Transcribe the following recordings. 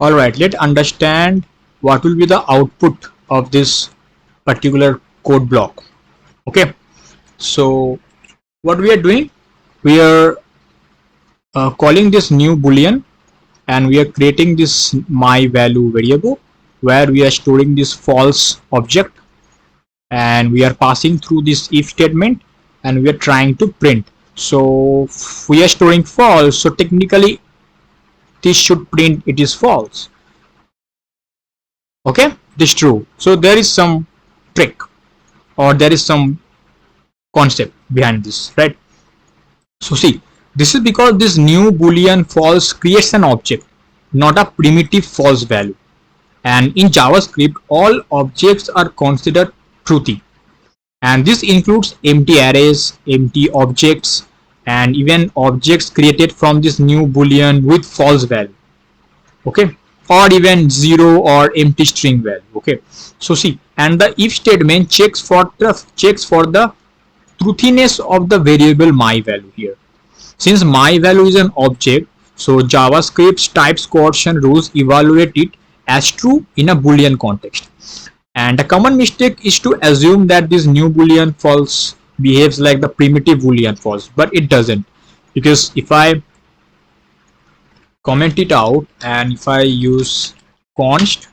Alright, let's understand what will be the output of this particular code block. Okay, so what we are doing, we are calling this new boolean, and we are creating this my value variable where we are storing this false object, and we are passing through this if statement, and we are trying to print. So we are storing false, so technically this should print it is false. Okay, this is true. So there is some trick, or there is some concept behind this, right? So see, this is because this new boolean false creates an object, not a primitive false value. And in JavaScript, all objects are considered truthy, and this includes empty arrays, empty objects, and even objects created from this new boolean with false value. Okay, or even zero or empty string value. Okay, so see, and the if statement checks for the truthiness of the variable my value here. Since my value is an object, so JavaScript's types coercion rules evaluate it as true in a boolean context. And a common mistake is to assume that this new boolean false behaves like the primitive boolean false, but it doesn't. Because if I comment it out, and if I use const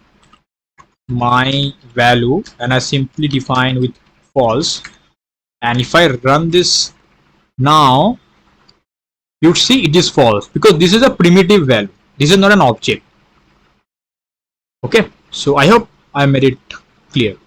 my value and I simply define with false, and if I run this now, you'd see it is false because this is a primitive value. This is not an object. Okay, so I hope I made it clear.